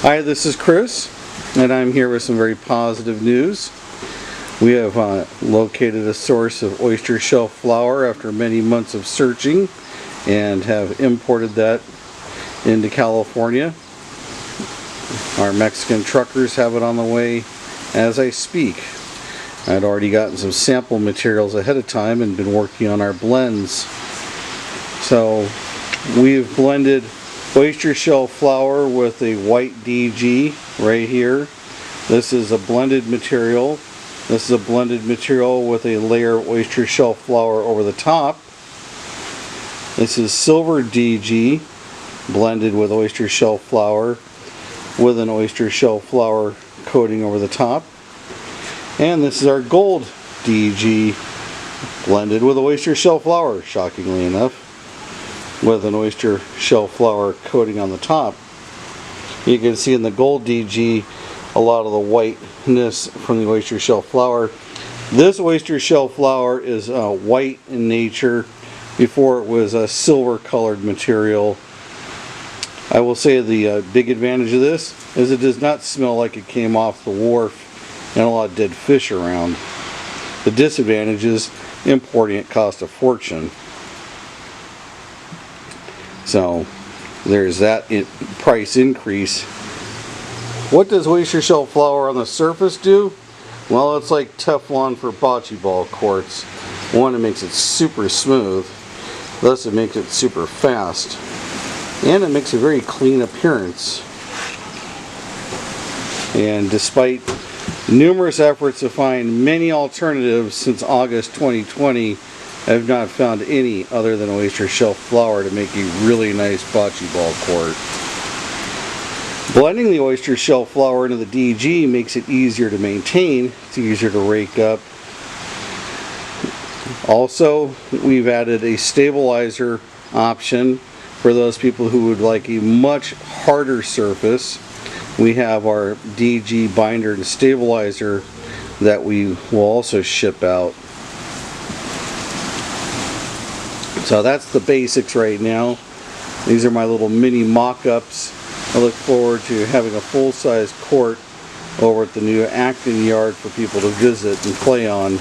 Hi, this is Chris, and I'm here with some very positive news. We have located a source of oyster shell flour after many months of searching and have imported that into California. Our Mexican truckers have it on the way as I speak. I'd already gotten some sample materials ahead of time and been working on our blends. So we've blended oyster shell flour with a white DG right here. This is a blended material. This is a blended material with a layer of oyster shell flour over the top. This is silver DG blended with oyster shell flour with an oyster shell flour coating over the top. And this is our gold DG blended with oyster shell flour, shockingly enough, with an oyster shell flour coating on the top. You can see in the gold DG a lot of the whiteness from the oyster shell flour. This oyster shell flour is white in nature. Before it was a silver colored material. I will say the big advantage of this is it does not smell like it came off the wharf and a lot of dead fish around. The disadvantage is importing it costs a fortune. So there's that price increase. What does oyster shell flour on the surface do? Well, it's like Teflon for bocce ball courts. One, it makes it super smooth. Thus, it makes it super fast. And it makes a very clean appearance. And despite numerous efforts to find many alternatives since August 2020, I've not found any other than oyster shell flour to make a really nice bocce ball court. Blending the oyster shell flour into the DG makes it easier to maintain. It's easier to rake up. Also, we've added a stabilizer option for those people who would like a much harder surface. We have our DG binder and stabilizer that we will also ship out. So that's the basics right now. These are my little mini mock-ups. I look forward to having a full-size court over at the new Acton yard for people to visit and play on.